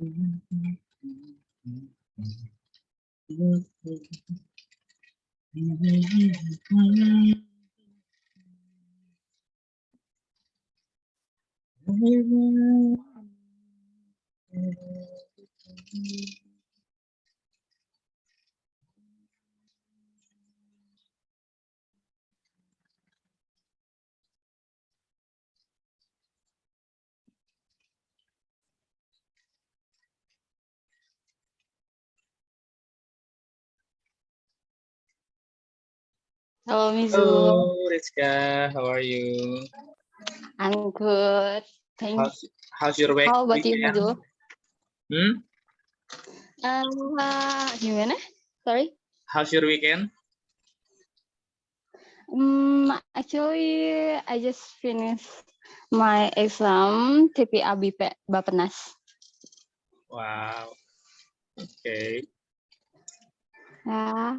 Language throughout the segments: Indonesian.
Hello, Mizu. Hello, Rizka. How are you? I'm good. How's your week? How about you, Mizu? Gimana? Sorry. How's your weekend? Actually, I just finished my exam TPA Bapenas. Wow. Okay. Ya.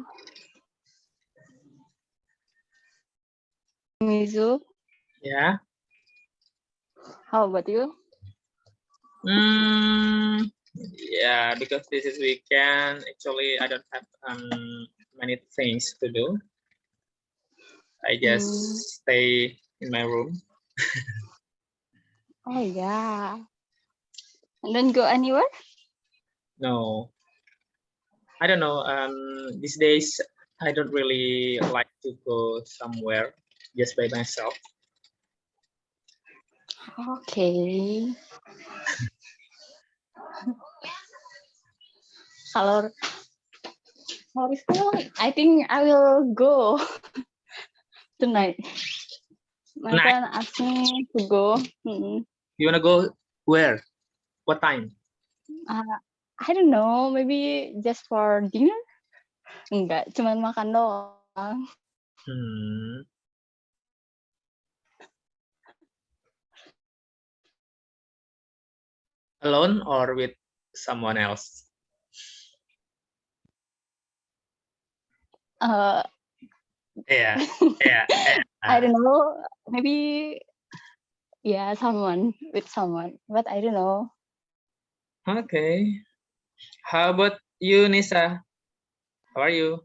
Mizu. Yeah. How about you? Yeah, because this is weekend, actually I don't have many things to do. I just stay in my room. Oh yeah. And then go anywhere? No. I don't know. These days I don't really like to go somewhere just by myself. Okay. Kalau I think I will go tonight. My friend asked me to go. You wanna go where? What time? I don't know, maybe just for dinner? Enggak, cuman makan doang. Alone or with someone else? Yeah. I don't know, maybe with someone, but I don't know. Okay. How about you, Nisa? How are you?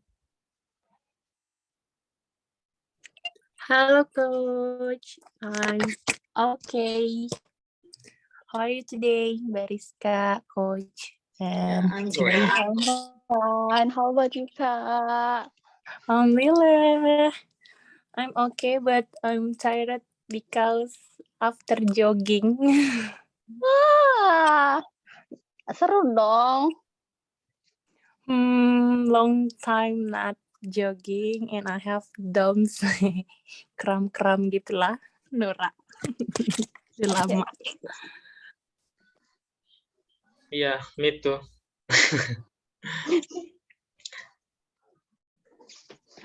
Hello, Coach. I'm okay. How are you today, Bariska, Coach? I'm great. And how about you, Kak? Alhamdulillah. I'm okay, but I'm tired because after jogging. Seru dong. Long time not jogging and I have DOMS. Kram-kram gitulah, Nora. Udah lama. Iya, me too.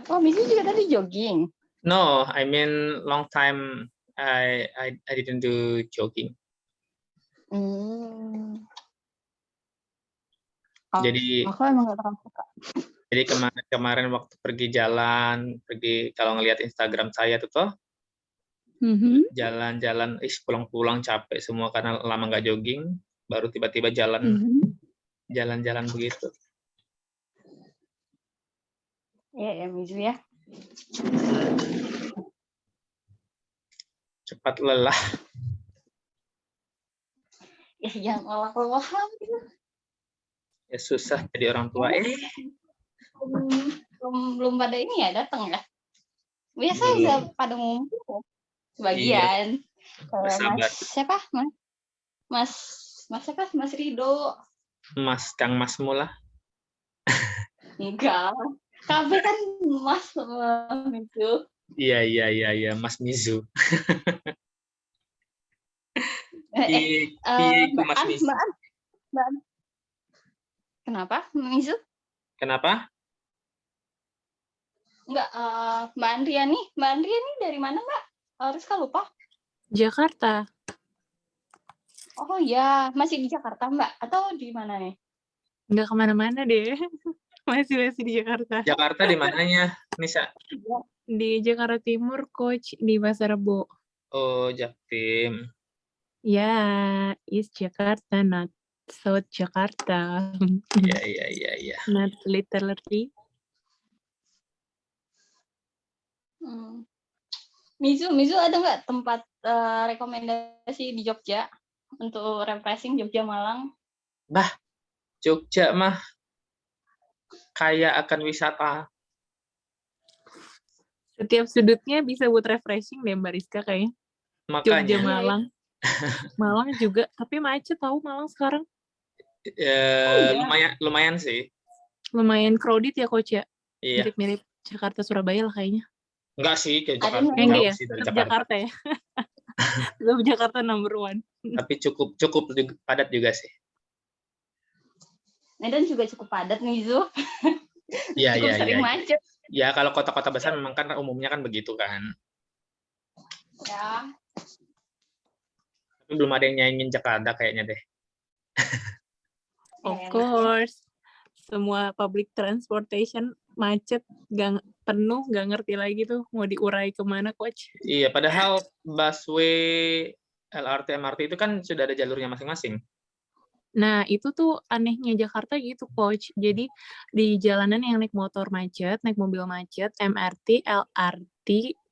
Oh, Misi juga tadi jogging? No, I mean long time I didn't do jogging. Jadi aku emang gak terlalu suka. Jadi kemarin waktu pergi kalau ngelihat Instagram saya tuh toh, jalan-jalan, pulang-pulang capek semua karena lama nggak jogging, baru tiba-tiba jalan-jalan begitu. Iya ya, Mizu ya. Cepat lelah. Ya jangan lelah-lelah gitu. Ya susah jadi orang tua. Belum pada ini ya datang ya. Biasa udah pada ngumpul sebagian. Iya. Mas siapa? Mas Rido. Kang Mas mula. Enggak. Kabe kan Mas Mizu. Iya, Mas Mizu. Mbak An. Kenapa, Mizu? Kenapa? Enggak, Mbak Andriani. Mbak Andriani dari mana, Mbak? Rizka lupa. Jakarta. Oh ya, masih di Jakarta, Mbak? Atau di mana nih? Nggak kemana-mana deh. Masih di Jakarta. Jakarta di mananya, Nisa? Di Jakarta Timur, Coach, di Pasar Rebo. Oh, Jaktim. Ya, East Jakarta, not South Jakarta. Iya. Not literally. Mizu ada nggak tempat rekomendasi di Jogja untuk refreshing Jogja Malang? Jogja mah kaya akan wisata. Setiap sudutnya bisa buat refreshing deh Mbak Rizka kayaknya. Jogja, Makanya Malang. Malang juga, tapi macet tahu Malang sekarang. lumayan sih. Lumayan crowded ya Coach ya? Iya. Mirip-mirip Jakarta Surabaya lah kayaknya. Enggak sih, ke Ada Jakarta nih. Enggak jauh ya? sih dari Tetap Jakarta. Jakarta ya. Tetap Jakarta number one. Tapi cukup padat juga sih. Medan juga cukup padat nih Zu. Iya, Cukup sering macet. Ya, kalau kota-kota besar memang kan umumnya kan begitu kan. Ya. Tapi belum ada yang nyaingin Jakarta kayaknya deh. Of course. Semua public transportation macet, penuh, nggak ngerti lagi tuh mau diurai kemana, Coach. Iya, padahal busway, LRT, MRT itu kan sudah ada jalurnya masing-masing. Nah, itu tuh anehnya Jakarta gitu, Coach. Jadi, di jalanan yang naik motor macet, naik mobil macet, MRT, LRT,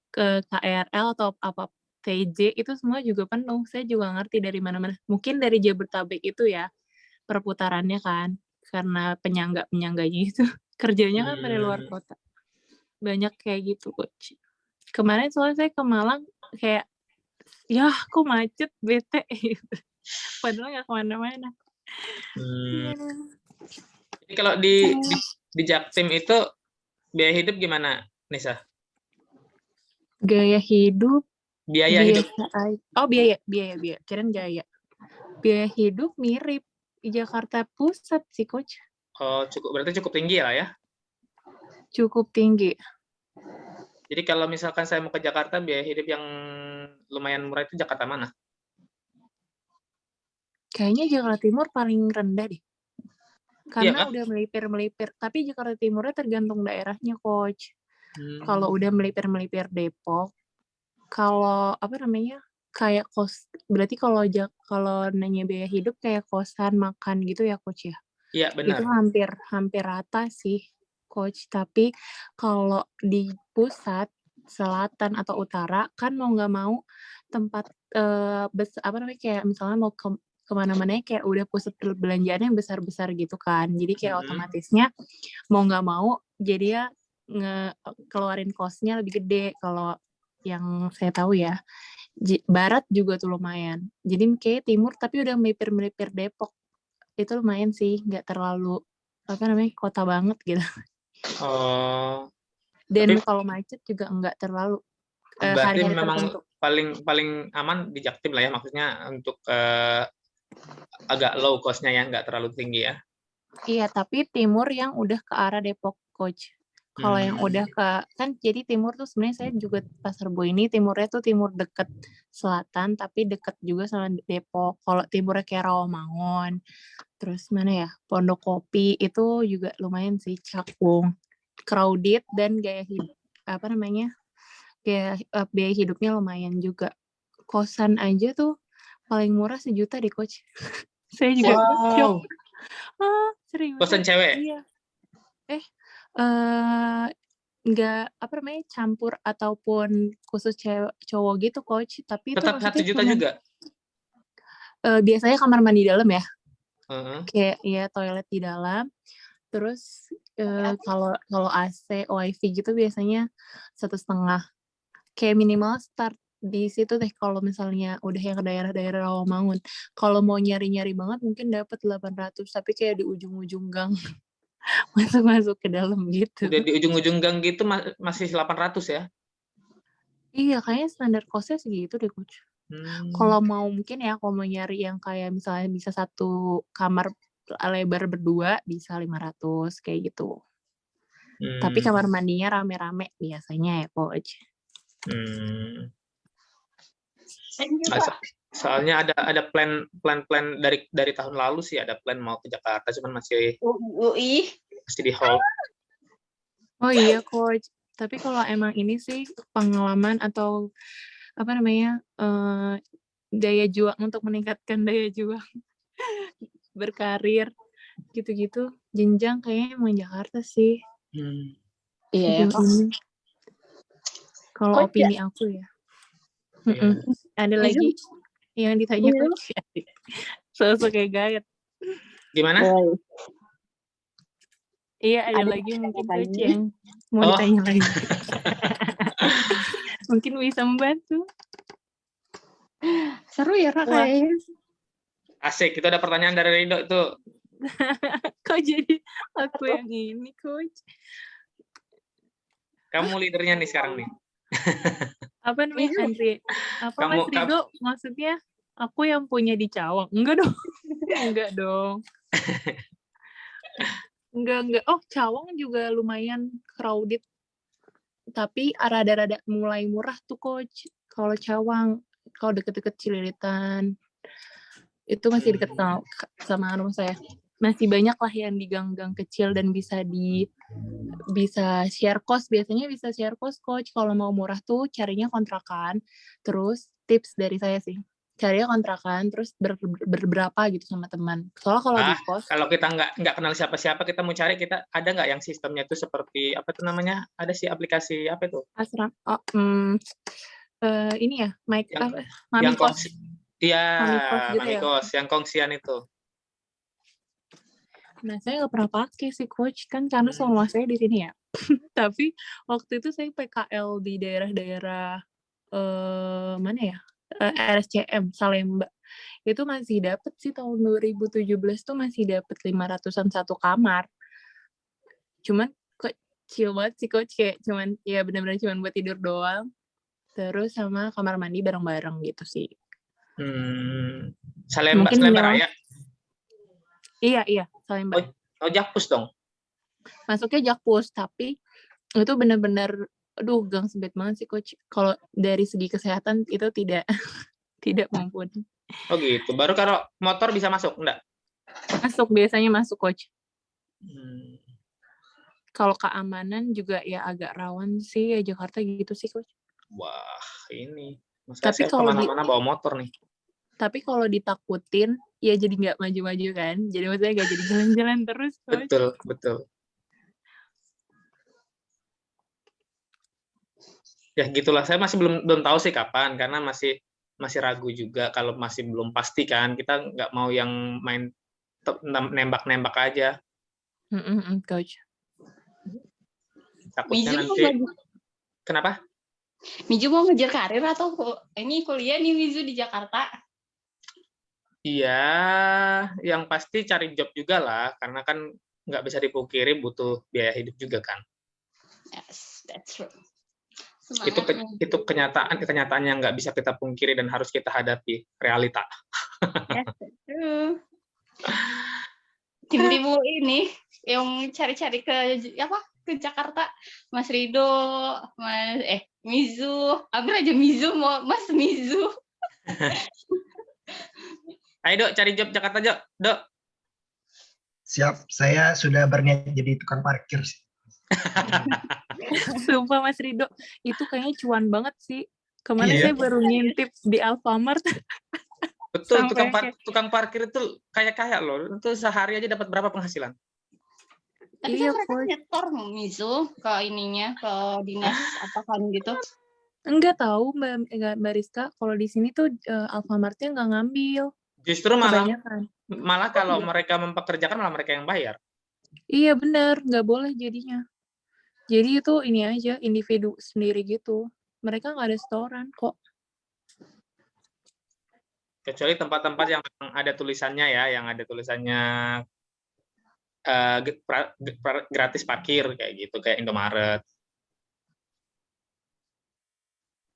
ke KRL atau apa TJ, itu semua juga penuh. Saya juga ngerti dari mana-mana. Mungkin dari Jabodetabek itu ya, perputarannya kan. Karena penyangga-penyangganya itu. Kerjanya kan dari luar kota. Banyak kayak gitu, Coach. Kemarin soalnya saya ke Malang, kayak, ya kok macet, bete. Padahal nggak kemana-mana. Jadi kalau di Jaktim itu biaya hidup gimana, Nisa? Gaya hidup, biaya hidup. Oh, biaya. Kirain gaya. Biaya hidup mirip di Jakarta Pusat sih, Coach. Oh, berarti cukup tinggi lah ya? Cukup tinggi. Jadi kalau misalkan saya mau ke Jakarta, biaya hidup yang lumayan murah itu Jakarta mana? Kayaknya Jakarta Timur paling rendah deh. Karena udah melipir-melipir. Tapi Jakarta Timurnya tergantung daerahnya, Coach. Kalau udah melipir-melipir Depok, kalau apa namanya, kayak berarti kalau nanya biaya hidup kayak kosan, makan gitu ya, Coach ya? Iya, benar. Itu hampir rata sih, Coach. Tapi kalau di pusat, selatan atau utara, kan mau nggak mau tempat kayak misalnya mau kemana-mana kayak udah pusat perbelanjaan yang besar-besar gitu kan. Jadi kayak otomatisnya mau nggak mau jadi ya ngeluarin kosnya lebih gede. Kalau yang saya tahu ya, barat juga tuh lumayan. Jadi kayak timur tapi udah melipir-melipir Depok. Itu lumayan sih, nggak terlalu kota banget gitu. Oh. Dan kalau macet juga nggak terlalu. Berarti Hari-hari memang tertentu. paling aman di Jaktim lah ya, maksudnya untuk agak low cost-nya ya, nggak terlalu tinggi ya. Iya, tapi timur yang udah ke arah Depok, Coach. Kalau yang udah kan jadi timur tuh sebenarnya saya juga Pasar Rebo ini timurnya tuh timur deket selatan, tapi deket juga sama Depok. Kalau timurnya kayak Rawamangun, terus mana ya, Pondok Kopi, itu juga lumayan sih, Cakung. Crowded dan gaya hidup, biaya hidupnya lumayan juga. Kosan aja tuh paling murah 1 juta deh, Coach. Saya juga shock. Serius? Kosan cewek? Iya. Nggak campur ataupun khusus cowok gitu, Coach. Tapi itu Tetap 1 juta juga? Biasanya kamar mandi dalam ya. Kayak ya toilet di dalam. Terus kalau AC, WiFi gitu biasanya 1,5. Kayak minimal start di situ deh kalau misalnya udah yang ke daerah-daerah Rawamangun. Kalau mau nyari-nyari banget mungkin dapat 800, tapi kayak di ujung-ujung gang. Masuk ke dalam gitu. Udah di ujung-ujung gang gitu masih 800 ya? Iya, kayaknya standar cost-nya segitu deh, Coach. Kalau mau nyari yang kayak misalnya bisa 1 kamar lebar berdua bisa 500 kayak gitu. Tapi kamar mandinya rame-rame biasanya ya, Coach. Soalnya ada plan dari tahun lalu sih, ada plan mau ke Jakarta, cuman masih di hold. Oh iya, Coach. Tapi kalau emang ini sih pengalaman atau daya juang untuk meningkatkan daya juang. berkarir gitu-gitu, jenjang kayaknya emang Jakarta sih. Iya, Sejauh ini. Kalau Coach ya? opini aku ya. Iya. Ada Mizu? lagi yang ditanya Mizu? Coach? Sosok kayak gayet. Gimana? Boleh. Iya, ada Ada lagi mungkin lagi. Coach yang mau Oh. ditanya lagi. Mungkin bisa membantu. Seru ya Kak Wah. kayaknya. Asik, itu ada pertanyaan dari Rido itu. Kok jadi aku yang ini, Coach? Kamu leadernya nih sekarang nih. Apa namanya, Mizu? Andre? Apa Kamu- Mas Rido? Maksudnya aku yang punya di Cawang? Enggak dong. Enggak dong. Enggak. Oh, Cawang juga lumayan crowded. Tapi rada-rada mulai murah tuh, Coach. Kalau Cawang, kalau deket-deket Cililitan, itu masih deket sama rumah saya. Masih banyak lah yang di gang-gang kecil dan bisa share cost. Biasanya bisa share cost, Coach. Kalau mau murah tuh carinya kontrakan. Terus tips dari saya sih, carinya kontrakan terus berberapa gitu sama teman. Soalnya kalau di kos, Kalau kita nggak kenal siapa-siapa, kita mau cari, kita ada nggak yang sistemnya itu seperti apa tuh namanya? Ada sih aplikasi apa itu? asrama, ini ya, Yang Mami Kos. Iya, Mami Kos gitu Mami ya. Kos, yang kongsian itu. Nah, saya nggak pernah pakai sih, Coach, kan karena sama saya di sini ya. Tapi waktu itu saya PKL di daerah-daerah mana ya? RSCM Salemba. Itu masih dapet sih tahun 2017 tuh masih dapet 500-an satu kamar. Cuman kecil banget sih, Coach, kayak cuman ya benar-benar cuman buat tidur doang. Terus sama kamar mandi bareng-bareng gitu sih. Salemba Raya. Iya, Salemba. Oh, Jakpus dong. Masuknya Jakpus, tapi itu benar-benar gang sempit banget sih, Coach. Kalau dari segi kesehatan itu tidak mumpuni. Oh gitu. Baru kalau motor bisa masuk, enggak? Biasanya masuk, Coach. Kalau keamanan juga ya agak rawan sih ya Jakarta gitu sih, Coach. Wah, ini. Tapi saya kalau kemana-mana bawa motor nih. Tapi kalau ditakutin, ya jadi nggak maju-maju kan. Jadi maksudnya nggak jadi jalan-jalan terus, Coach. Betul. Ya gitulah, saya masih belum tahu sih kapan, karena masih ragu juga kalau masih belum pasti kan. Kita nggak mau yang main nembak-nembak aja. Coach. Takutnya nanti. Kenapa? Mizu mau ngejar karir atau ini kuliah nih Mizu di Jakarta? Iya, yang pasti cari job juga lah, karena kan nggak bisa dipungkiri butuh biaya hidup juga kan. Yes, that's true. Itu kenyataan yang nggak bisa kita pungkiri dan harus kita hadapi, realita. Yes, that's true. Tiba-tiba ini yang cari-cari ke Jakarta, Mas Rido, Mizu, ambil aja Mizu, mau Mas Mizu. Ayo Dok, cari job Jakarta Dok. Siap, saya sudah berniat jadi tukang parkir. Sumpah Mas Rido, itu kayaknya cuan banget sih. Kemarin saya baru ngintip di Alfamart. Betul, tukang parkir itu kaya loh. Itu sehari aja dapat berapa penghasilan? Tapi kan mereka nyetor Mizu ke ininya, ke dinas apa kan gitu. Enggak tahu Mbak Rizka, kalau di sini tuh Alfamart-nya nggak ngambil. Justru malah kalau mereka mempekerjakan malah mereka yang bayar. Iya benar, nggak boleh jadinya. Jadi itu ini aja, individu sendiri gitu. Mereka nggak ada setoran kok. Kecuali tempat-tempat yang ada tulisannya ya, yang ada tulisannya gratis parkir kayak gitu, kayak Indomaret.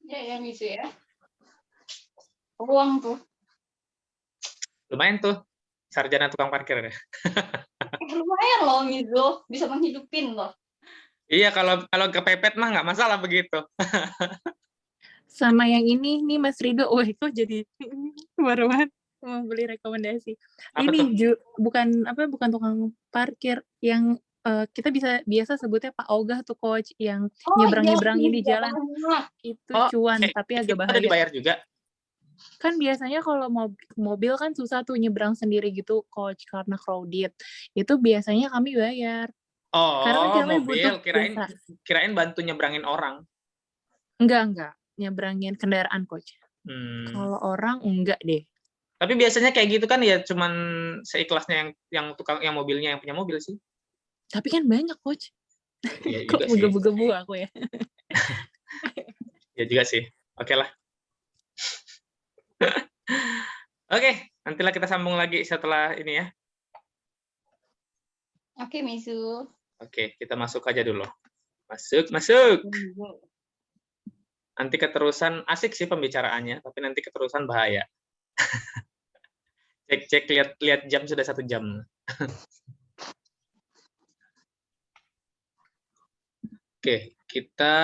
Ya Mizu ya. Uang tuh. Lumayan tuh, sarjana tukang parkir ya. Lumayan loh Mizu, bisa menghidupin loh. Iya, kalau kepepet mah nggak masalah begitu. Sama yang ini nih Mas Rido, wah itu jadi baru banget mau beli rekomendasi. Apa ini tuh? bukan tukang parkir yang kita biasa sebutnya Pak Ogah tuh, Coach, yang nyebrang-nyebrangin di jalan. Itu cuan, tapi agak bahaya. Itu dibayar juga? Kan biasanya kalau mobil kan susah tuh nyebrang sendiri gitu, Coach, karena crowded. Itu biasanya kami bayar. Karena Oh, kami butuh mobil. Kirain jasa. kirain bantu nyebrangin orang. Enggak. Nyebrangin kendaraan, Coach. Hmm. Kalau orang enggak deh. Tapi biasanya kayak gitu kan ya cuman seikhlasnya yang tukang yang mobilnya yang punya mobil sih. Tapi kan banyak, Coach. Iya Kok juga sih. buga-buga aku ya. Ya juga sih. Oke lah. Oke, nantilah kita sambung lagi setelah ini ya. Oke, Misu. Oke, kita masuk aja dulu. Masuk. Nanti keterusan asik sih pembicaraannya, tapi nanti keterusan bahaya. Cek lihat jam sudah 1 jam. Oke, kita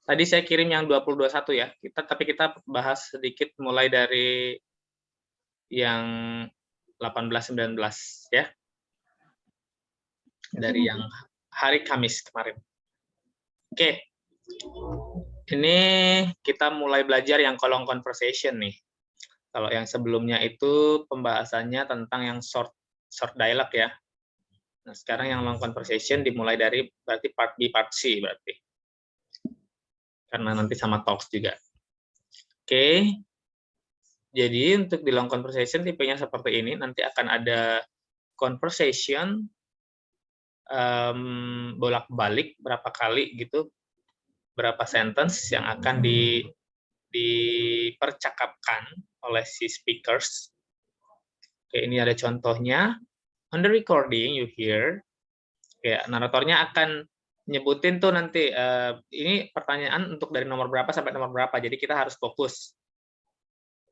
tadi saya kirim yang 2021 ya. Tapi kita bahas sedikit mulai dari yang 18-19 ya. Dari yang hari Kamis kemarin. Oke. Ini kita mulai belajar yang kolong conversation nih. Kalau yang sebelumnya itu pembahasannya tentang yang short dialog ya. Nah, sekarang yang long conversation dimulai dari berarti part B, part C berarti. Karena nanti sama talks juga. Oke. Jadi untuk di long conversation tipenya seperti ini, nanti akan ada conversation bolak-balik berapa kali gitu, berapa sentence yang akan dipercakapkan oleh si speakers. Oke, ini ada contohnya. On the recording you hear, ya naratornya akan nyebutin tuh nanti ini pertanyaan untuk dari nomor berapa sampai nomor berapa. Jadi kita harus fokus.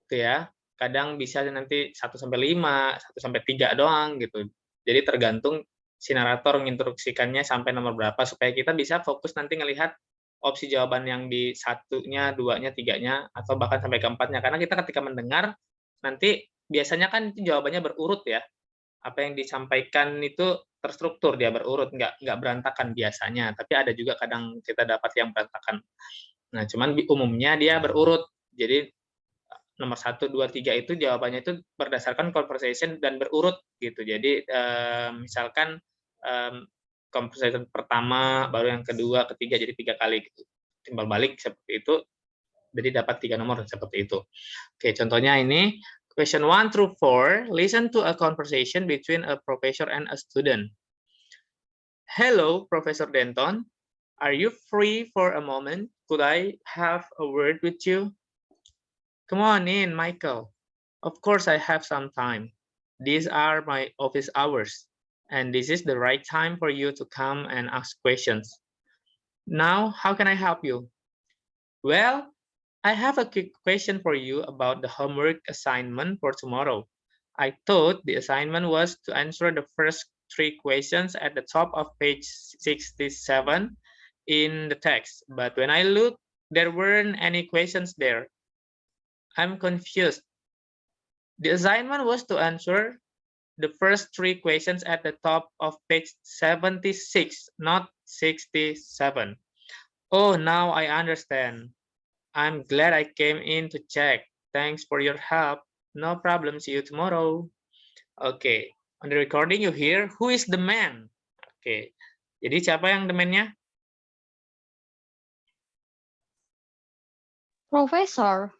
Gitu ya. Kadang bisa nanti 1 sampai 5, 1 sampai 3 doang gitu. Jadi tergantung si narator menginstruksikannya sampai nomor berapa supaya kita bisa fokus nanti ngelihat opsi jawaban yang di 1-nya, 2-nya, 3-nya atau bahkan sampai ke 4-nya. Karena kita ketika mendengar nanti biasanya kan itu jawabannya berurut ya. Apa yang disampaikan itu terstruktur, dia berurut, nggak berantakan biasanya. Tapi ada juga kadang kita dapat yang berantakan. Nah, cuman umumnya dia berurut. Jadi nomor 1, 2, 3 itu jawabannya itu berdasarkan conversation dan berurut gitu. Jadi misalkan conversation pertama, baru yang kedua, ketiga, jadi 3 kali gitu. Timbal balik seperti itu, jadi dapat 3 nomor seperti itu. Oke, contohnya ini, question 1 through 4, listen to a conversation between a professor and a student. Hello, Professor Denton. Are you free for a moment? Could I have a word with you? Come on in, Michael. Of course I have some time. These are my office hours, and this is the right time for you to come and ask questions. Now, how can I help you? Well, I have a quick question for you about the homework assignment for tomorrow. I thought the assignment was to answer the first 3 questions at the top of page 67 in the text, but when I looked, there weren't any questions there. I'm confused. The assignment was to answer the first 3 questions at the top of page 76, not 67. Oh, now I understand. I'm glad I came in to check. Thanks for your help. No problem. See you tomorrow. Okay. On the recording you hear, who is the man? Okay. Jadi siapa yang the man-nya? Profesor.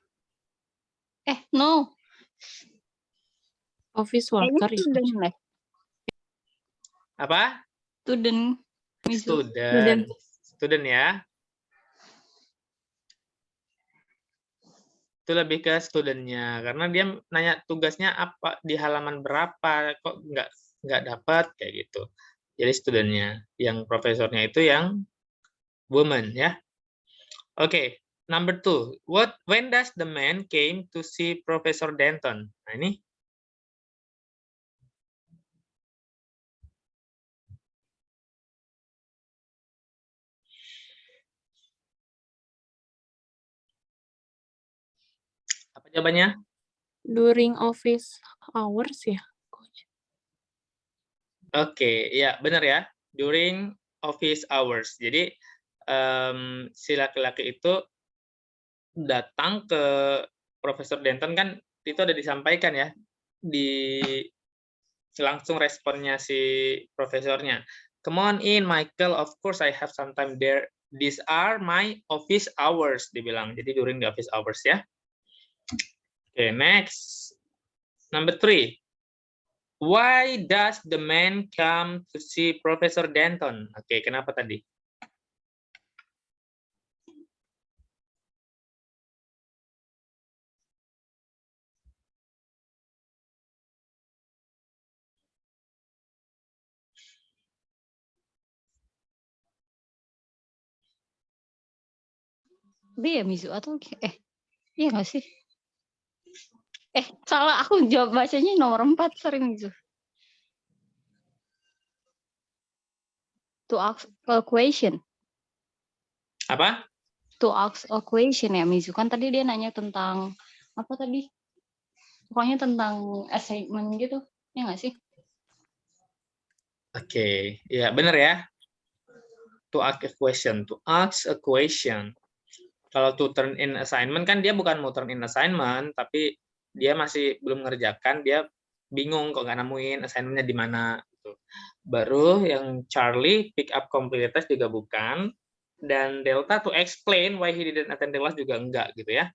No. Office Kayaknya worker ya. student deh. Apa? Student. Misu. Student ya. Itu lebih ke studentnya karena dia nanya tugasnya apa di halaman berapa kok nggak dapat kayak gitu. Jadi studentnya, yang profesornya itu yang woman ya. Oke, number 2. When does the man came to see Professor Denton? Nah ini. Apa jawabannya? During office hours ya, Coach. Oke, ya benar ya. During office hours. Jadi si laki-laki itu datang ke Profesor Denton kan itu ada disampaikan ya di langsung responnya si profesornya. Come on in, Michael. Of course, I have some time there. These are my office hours, dibilang. Jadi during the office hours ya. Okay, next. Number 3. Why does the man come to see Professor Denton? Oke, kenapa tadi? B ya Mizu atau iya nggak sih? Salah, aku jawab bacanya nomor 4, sorry Mizu. To ask a question. Apa? To ask a question ya Mizu. Kan tadi dia nanya tentang apa tadi? Pokoknya tentang assignment gitu. Ya nggak sih? Oke, ya benar ya. To ask a question. To ask a question. Kalau to turn in assignment kan dia bukan mau turn in assignment, tapi dia masih belum ngerjakan, dia bingung kok nggak nemuin assignment-nya di mana. Gitu. Baru yang Charlie pick up complete test juga bukan, dan Delta to explain why he didn't attend the class juga enggak gitu ya.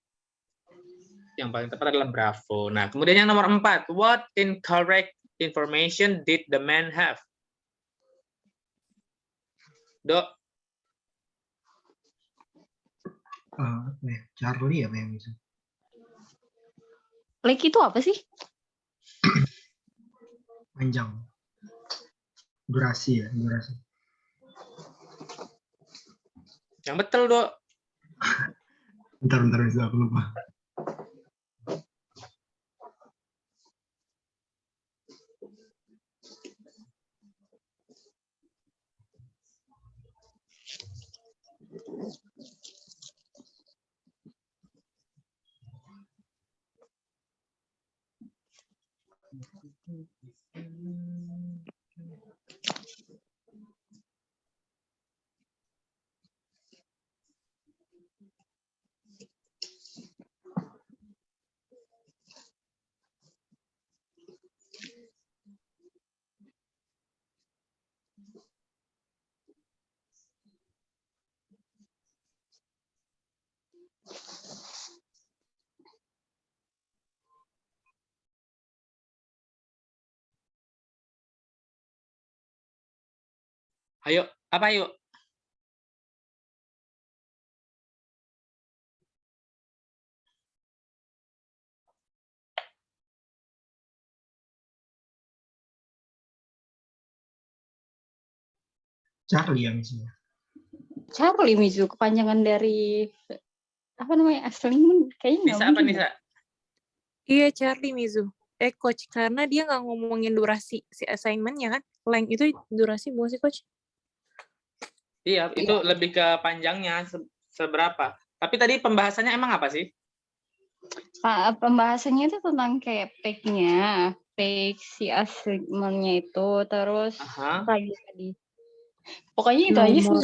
Yang paling tepat adalah Bravo. Nah, kemudian yang nomor 4, what incorrect information did the man have? Dok, Charlie apa yang bisa? Like itu apa sih? Panjang. Durasi ya, durasi. yang betul Dok. Bentar, bisa aku lupa. Ayo, apa yuk? Charlie yang bisa. Charlie Mizu, kepanjangan dari apa namanya? Assignment kayaknya nggak Bisa apa mungkin. Nisa? Iya, Charlie Mizu. Coach, karena dia nggak ngomongin durasi si assignment-nya kan. Length itu durasi bukan sih, Coach? Iya, itu lebih ke panjangnya seberapa. Tapi tadi pembahasannya emang apa sih? Pembahasannya itu tentang kayak page-nya, page si assignment-nya itu, terus lagi tadi. Pokoknya itu aja sih.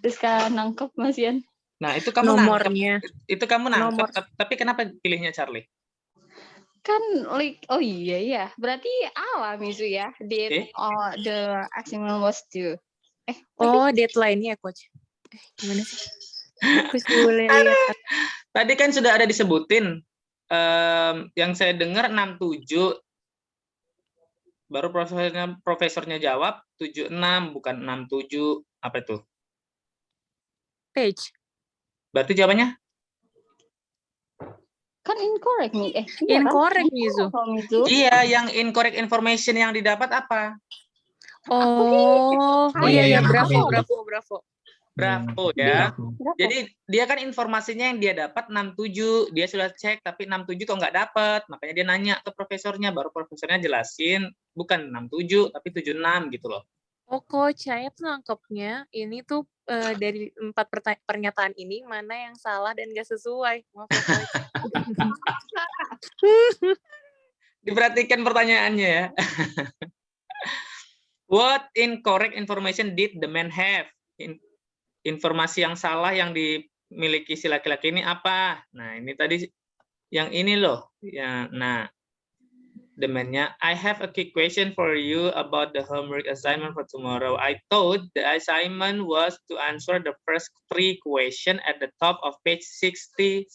Terus kan nangkep Mas Ian. Nah, itu kamu nomornya. Itu kamu nangkep, Nomor. tapi kenapa pilihnya Charlie? Kan oh iya. Berarti awal Mizu ya. Date the assignment was due. Oh, deadline-nya, Coach. Gimana sih? Aku boleh lihat. Tadi kan sudah ada disebutin. Yang saya dengar 67. Baru profesornya jawab 76, bukan 67. Apa itu? Page. Berarti jawabannya? Kan incorrect nih. Incorrect, Mizu. Iya, yang incorrect information yang didapat apa? Oh, iya, bravo ya. Jadi dia kan informasinya yang dia dapat 67, dia sudah cek tapi 67 kok nggak dapat, makanya dia nanya ke profesornya, baru profesornya jelasin bukan 67 tapi 76 gitu loh. Oh, Coach, saya tuh nangkepnya ini tuh dari 4 pernyataan ini mana yang salah dan nggak sesuai. Maaf ya, Coach. Diperhatikan pertanyaannya ya. What incorrect information did the man have? Informasi yang salah yang dimiliki si laki-laki ini apa? Nah, ini tadi Yang ini loh. Ya, nah, demandnya, I have a quick question for you about the homework assignment for tomorrow. I thought the assignment was to answer the first 3 questions at the top of page 67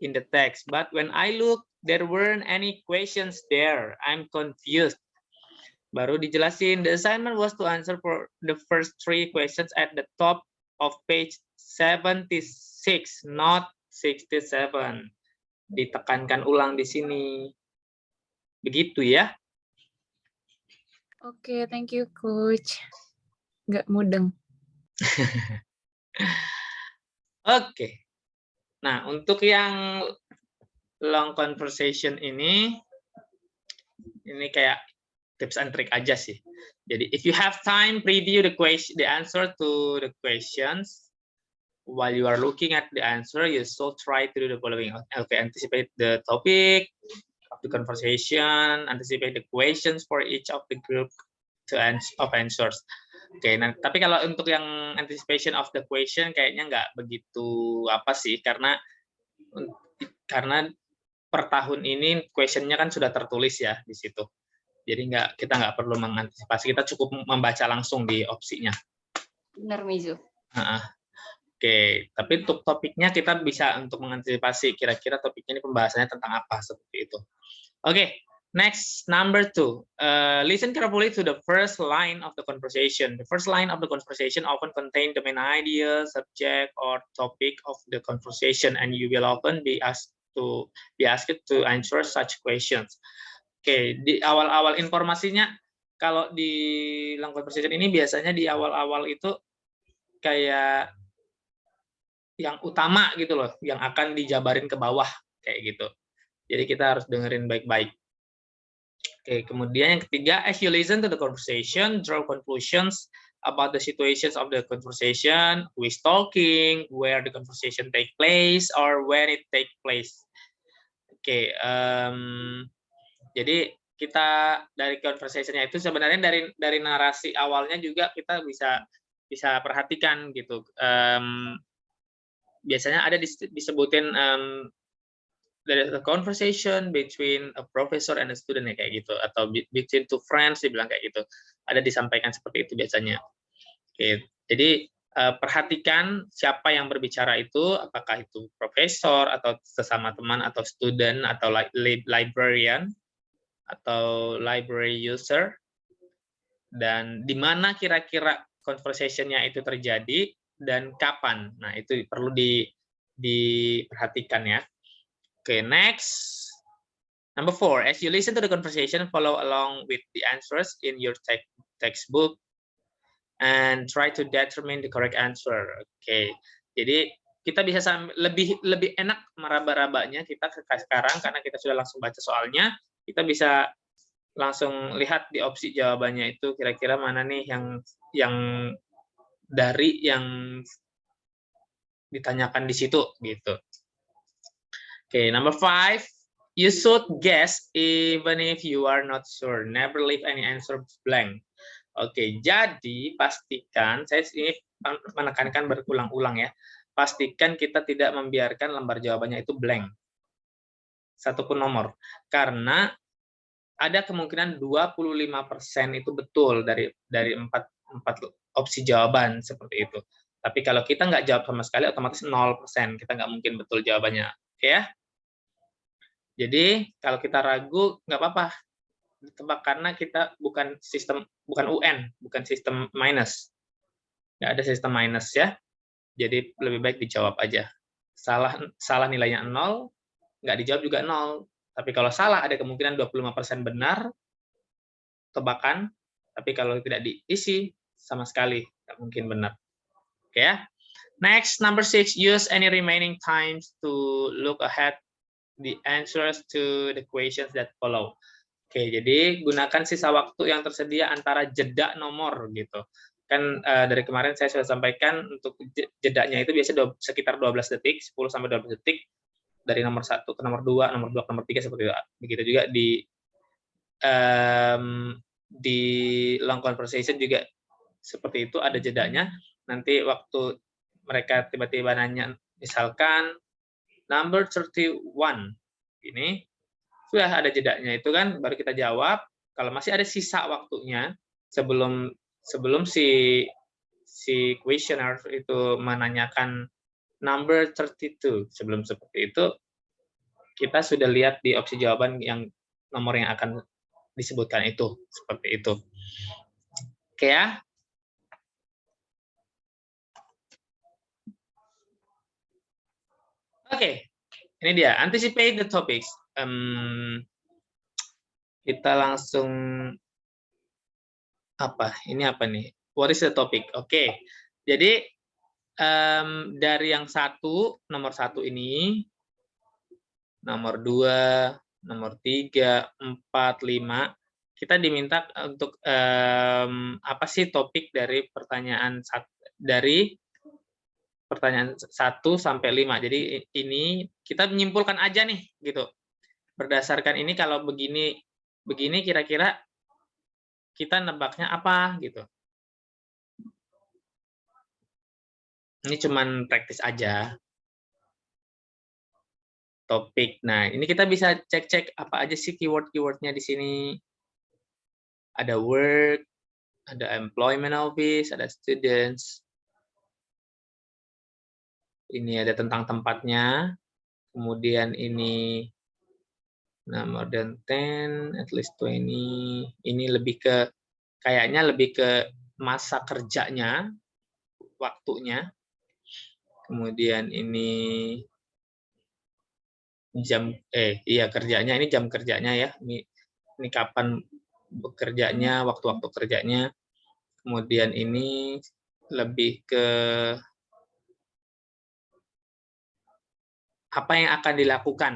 in the text. But when I look, there weren't any questions there. I'm confused. Baru dijelasin, the assignment was to answer for the first 3 questions at the top of page 76, not 67. Ditekankan ulang di sini. Begitu ya. Oke, thank you, Coach. Nggak mudeng. Oke. Nah, untuk yang long conversation ini kayak tips and trick aja sih. Jadi, if you have time, preview the answer to the questions. While you are looking at the answer, you should try to do the following. Okay, anticipate the topic of the conversation, anticipate the questions for each of the group of answers. Oke, nah tapi kalau untuk yang anticipation of the question kayaknya nggak begitu apa sih, karena per tahun ini questionnya kan sudah tertulis ya di situ. Jadi kita nggak perlu mengantisipasi, kita cukup membaca langsung di opsinya. Benar, Mizu. Oke, tapi untuk topiknya kita bisa untuk mengantisipasi kira-kira topiknya ini pembahasannya tentang apa seperti itu. Oke, next, number 2. Listen carefully to the first line of the conversation. The first line of the conversation often contain the main idea, subject, or topic of the conversation, and you will often be asked to answer such questions. Oke, di awal-awal informasinya, kalau di long conversation ini biasanya di awal-awal itu kayak yang utama gitu loh, yang akan dijabarin ke bawah kayak gitu. Jadi kita harus dengerin baik-baik. Oke, kemudian yang ketiga, as you listen to the conversation, draw conclusions about the situations of the conversation, who is talking, where the conversation take place, or when it take place. Oke, jadi kita dari conversation-nya itu sebenarnya dari narasi awalnya juga kita bisa perhatikan gitu. Biasanya ada disebutin there is a conversation between a professor and a student ya, kayak gitu, atau between two friends dibilang kayak gitu. Ada disampaikan seperti itu biasanya. Oke, jadi perhatikan siapa yang berbicara itu, apakah itu profesor atau sesama teman atau student atau librarian atau library user, dan di mana kira-kira conversation-nya itu terjadi dan kapan. Nah, itu perlu diperhatikan ya. Oke, next. Number 4, as you listen to the conversation, follow along with the answers in your textbook and try to determine the correct answer. Oke, jadi kita bisa lebih enak meraba-rabanya kita sekarang karena kita sudah langsung baca soalnya, kita bisa langsung lihat di opsi jawabannya itu kira-kira mana nih yang dari yang ditanyakan di situ gitu. Oke, number 5, you should guess even if you are not sure. Never leave any answer blank. Oke, jadi pastikan, saya ini menekankan berulang-ulang ya, pastikan kita tidak membiarkan lembar jawabannya itu blank, satupun nomor, karena ada kemungkinan 25% itu betul dari 4 opsi jawaban seperti itu. Tapi kalau kita nggak jawab sama sekali, otomatis 0%, kita nggak mungkin betul jawabannya. Oke ya? Jadi kalau kita ragu, nggak apa-apa. Ditebak karena kita bukan UN, bukan sistem minus. Nggak ada sistem minus ya. Jadi lebih baik dijawab aja. Salah nilainya 0, nggak dijawab juga 0. Tapi kalau salah ada kemungkinan 25% benar tebakan, tapi kalau tidak diisi sama sekali nggak mungkin benar. Oke ya. Next, number 6, use any remaining times to look ahead the answers to the questions that follow. Oke, jadi gunakan sisa waktu yang tersedia antara jeda nomor gitu. Kan dari kemarin saya sudah sampaikan untuk jedanya itu biasanya sekitar 12 detik, 10 sampai 12 detik dari nomor 1 ke nomor 2, nomor 2 ke nomor 3 seperti itu. Begitu juga di long conversation juga seperti itu, ada jedanya. Nanti waktu mereka tiba-tiba nanya, misalkan Number 31. Ini sudah ada jedanya itu kan, baru kita jawab. Kalau masih ada sisa waktunya sebelum si questioner itu menanyakan number 32, sebelum seperti itu kita sudah lihat di opsi jawaban yang nomor yang akan disebutkan itu seperti itu. Oke ya. Oke, ini dia anticipate the topics. Kita langsung apa? Ini apa nih? What is the topic? Oke, jadi dari yang nomor satu ini, nomor 2, nomor 3, 4, 5, kita diminta untuk apa sih topik dari pertanyaan 1 sampai 5. Jadi ini kita menyimpulkan aja nih gitu. Berdasarkan ini kalau begini kira-kira kita nebaknya apa gitu. Ini cuman praktis aja. Topik. Nah, ini kita bisa cek-cek apa aja sih keyword-keywordnya di sini. Ada work, ada employment office, ada students. Ini ada tentang tempatnya. Kemudian ini more than 10, at least 20. Ini kayaknya lebih ke masa kerjanya, waktunya. Kemudian ini kerjanya, ini jam kerjanya ya. Ini kapan bekerjanya, waktu-waktu kerjanya. Kemudian ini lebih ke apa yang akan dilakukan.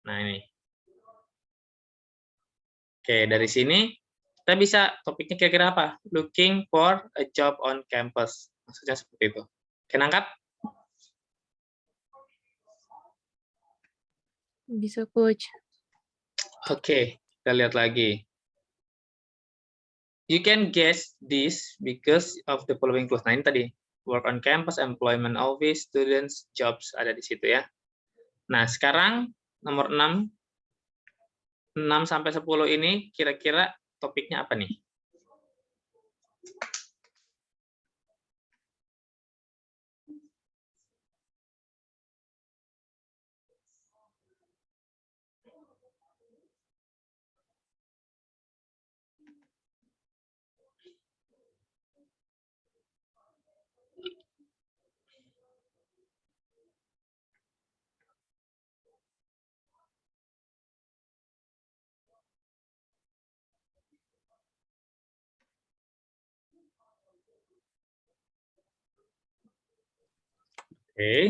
Nah, ini. Oke, dari sini kita bisa topiknya kira-kira apa? Looking for a job on campus. Maksudnya seperti itu. Oke, nangkap? Bisa, Coach. Oke, kita lihat lagi. You can guess this because of the following clues. Nah, ini tadi. Work on campus, employment office, students, jobs. Ada di situ ya. Nah, sekarang nomor 6. 6 sampai 10 ini kira-kira topiknya apa nih? Oke.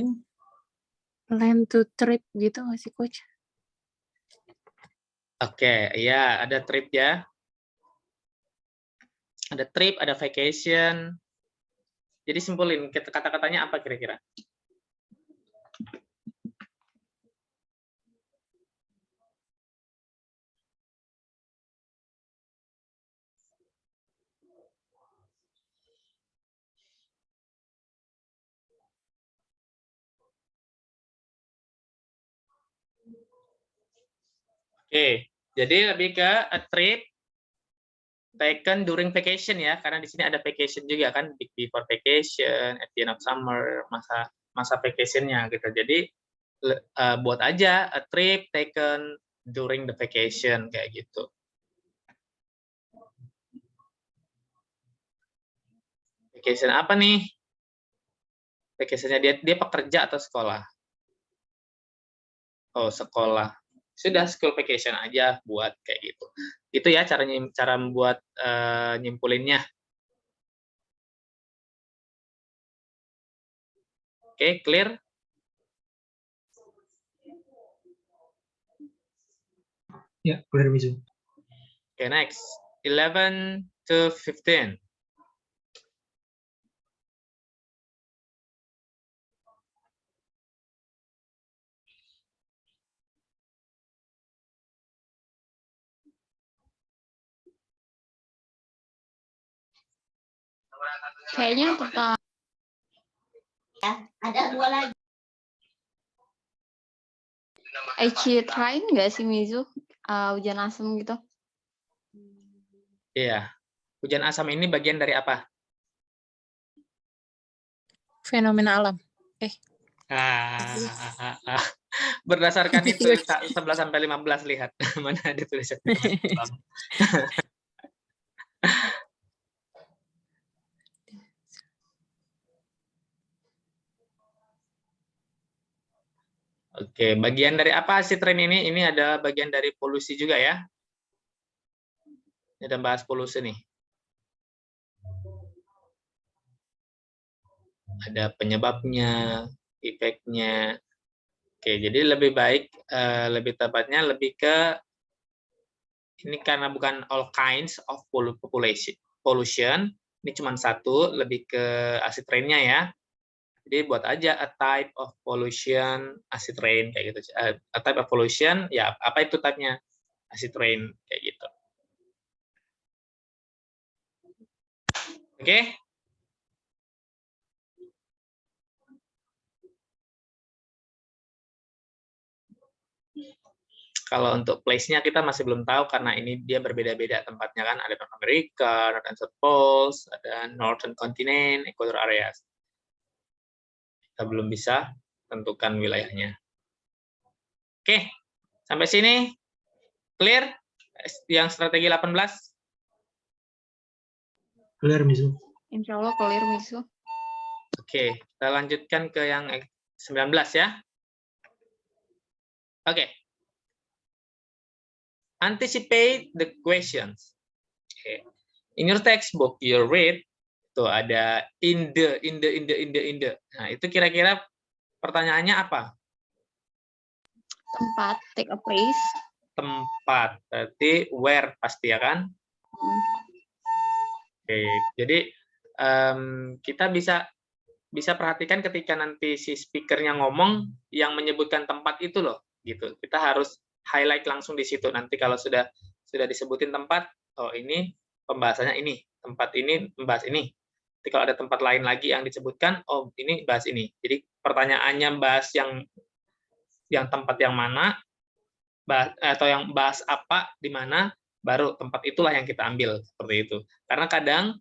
Plan to trip gitu nggak sih, Coach? Oke, ya ada trip ya. Ada trip, ada vacation. Jadi simpulin, kata-katanya apa kira-kira? Oke, jadi lebih ke a trip taken during vacation ya, karena di sini ada vacation juga kan, before vacation, at the end of summer, masa vacationnya gitu. Jadi buat aja a trip taken during the vacation kayak gitu. Vacation apa nih? Vacationnya dia pekerja atau sekolah? Oh, sekolah. Sudah school vacation aja buat kayak gitu. Itu ya cara membuat nyimpulinnya. Oke, clear? Ya, clear Mizu. Oke, next. 11 to 15. Kayaknya tentang Ya, ada 2 lagi. Train nggak sih Mizu? Hujan asam gitu. Iya. Hujan asam ini bagian dari apa? Fenomena alam. Berdasarkan itu 11 sampai 15 lihat mana ada tulisan fenomena alam. Oke, bagian dari apa sih tren ini? Ini ada bagian dari polusi juga ya. Ini ada bahas polusi nih. Ada penyebabnya, efeknya. Oke, jadi lebih baik, lebih tepatnya lebih ke ini karena bukan all kinds of pollution, ini cuma satu, lebih ke acid rain-nya ya. Jadi buat aja a type of pollution, acid rain kayak gitu. A type of pollution, ya apa itu type-nya? Acid rain kayak gitu. Oke? Kalau untuk place-nya kita masih belum tahu karena ini dia berbeda-beda tempatnya kan. Ada North America, North and South Poles, ada Northern Continent, Equator Areas. Kita belum bisa tentukan wilayahnya. Oke, sampai sini clear? Yang strategi 18? Clear, Mizu. Insya Allah clear Mizu. Oke, kita lanjutkan ke yang 19 ya. Oke. Anticipate the questions. Okay. In your textbook, you read tuh ada in the. Nah, itu kira-kira pertanyaannya apa? Tempat, take a place. Tempat, berarti where pasti ya kan? Oke, jadi kita bisa perhatikan ketika nanti si speakernya ngomong yang menyebutkan tempat itu loh, gitu. Kita harus highlight langsung di situ. Nanti kalau sudah disebutin tempat, oh ini pembahasannya ini, tempat ini membahas ini. Jadi kalau ada tempat lain lagi yang disebutkan, oh ini bahas ini. Jadi pertanyaannya bahas yang tempat yang mana, atau yang bahas apa di mana, baru tempat itulah yang kita ambil seperti itu. Karena kadang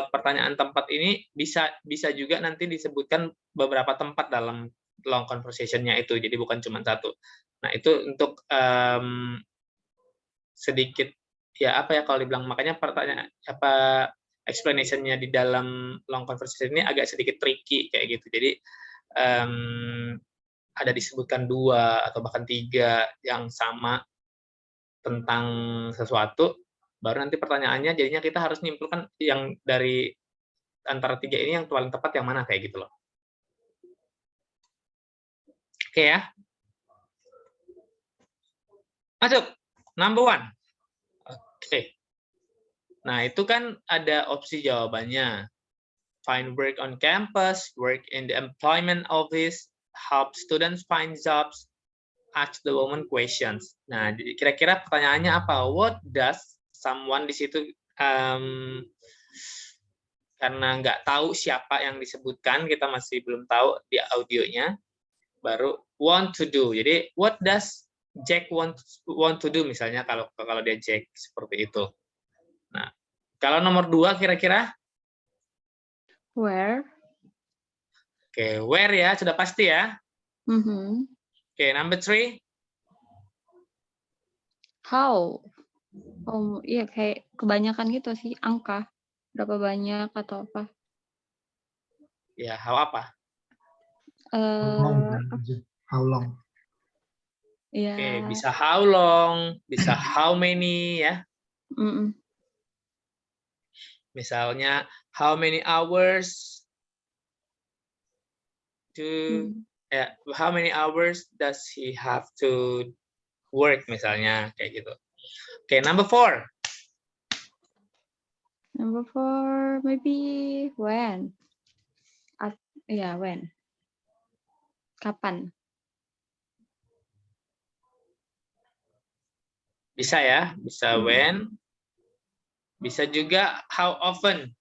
pertanyaan tempat ini bisa juga nanti disebutkan beberapa tempat dalam long conversation-nya itu, jadi bukan cuma satu. Nah itu untuk sedikit ya apa ya kalau dibilang, makanya pertanyaan explanation-nya di dalam long conversation ini agak sedikit tricky kayak gitu. Jadi ada disebutkan 2 atau bahkan 3 yang sama tentang sesuatu, baru nanti pertanyaannya jadinya kita harus nyimpulkan yang dari antara 3 ini yang paling tepat yang mana kayak gitu loh. Oke ya. Masuk. Number 1. Oke. Nah, itu kan ada opsi jawabannya. Find work on campus, work in the employment office, help students find jobs, ask the woman questions. Nah, kira-kira pertanyaannya apa? What does someone di situ karena nggak tahu siapa yang disebutkan, kita masih belum tahu di audionya, baru want to do. Jadi what does Jack want to do misalnya kalau dia Jack seperti itu. Nah, kalau nomor 2 kira-kira where. Oke, where ya, sudah pasti ya. Oke, number 3. How. Oh, iya kayak kebanyakan gitu sih, angka. Berapa banyak atau apa. Ya, how apa? How long. Ya. Oke, bisa how long, bisa how many ya. Misalnya, how many hours how many hours does he have to work misalnya kayak gitu. Oke, number 4. Number 4 maybe when. When. Kapan? Bisa ya, bisa when. Bisa juga how often.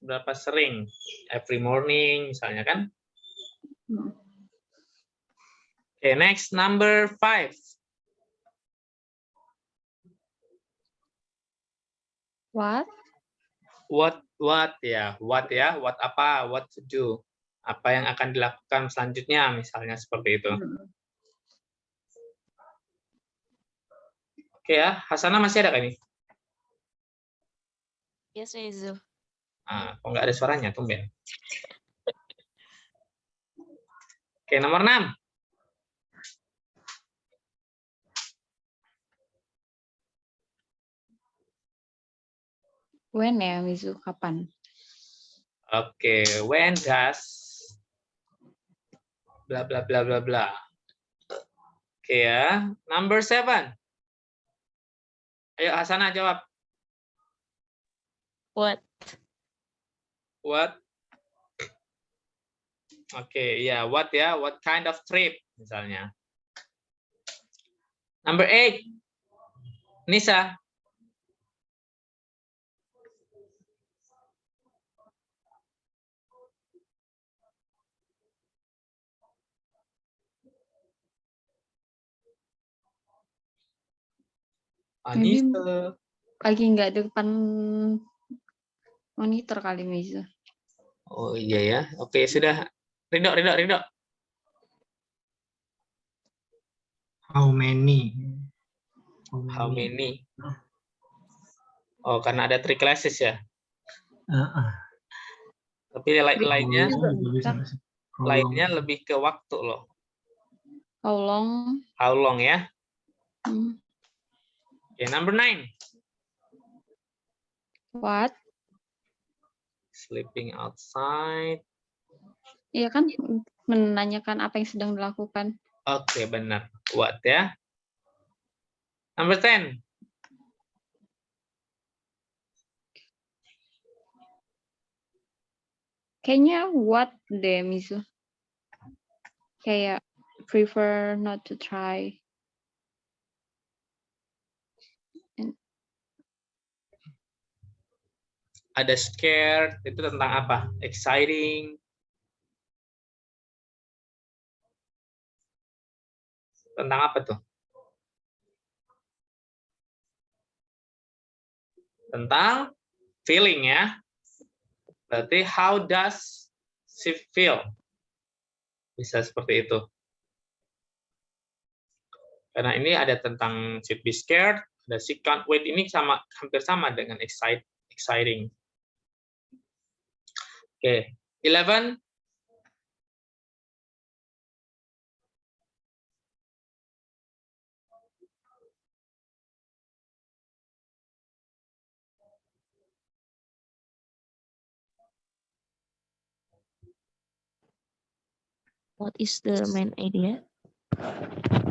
Berapa sering? Every morning misalnya kan. Okay, next number 5. What? What ya? What apa? What to do? Apa yang akan dilakukan selanjutnya, misalnya seperti itu. Oke ya, Hasanah masih ada kan ini? Yes, Mizu. Kok nggak ada suaranya, tumben. Oke, nomor 6. When ya, Mizu? Kapan? Oke, when does bla bla bla bla bla. Oke ya, number 7. Ayo Hasanah jawab. What? What? Oke, ya, what ya? What kind of trip misalnya. Number 8. Nisa. Maybe Anissa. lagi nggak depan monitor kali, Mizu. Oh iya ya. Oke, sudah. Ridho. How many? How many? Oh, karena ada 3 classes ya. Tapi lainnya lainnya lebih ke waktu loh. How long? How long ya? Hmm. Oke, number 9. What? Sleeping outside. Iya kan, menanyakan apa yang sedang dilakukan. Oke, benar. What ya? Number 10. Kayaknya what deh, Mizu. Kayak prefer not to try. Ada scared, itu tentang apa? Exciting. Tentang apa tuh? Tentang feeling ya. Berarti how does she feel? Bisa seperti itu. Karena ini ada tentang should be scared, ada she can't wait, ini hampir sama dengan exciting. Oke, 11. What is the main idea?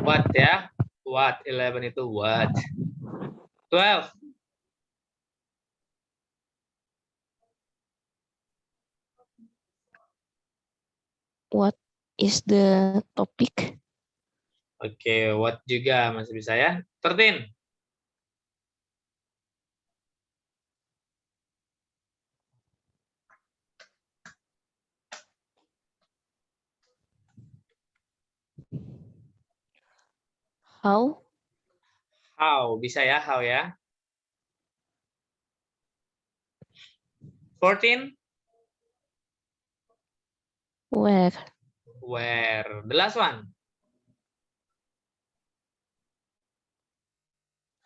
What ya? What? 11 itu what. 12. What is the topic? Oke, what juga masih bisa ya. 13. How? How, bisa ya, how ya. 14. Where? Where. The last one.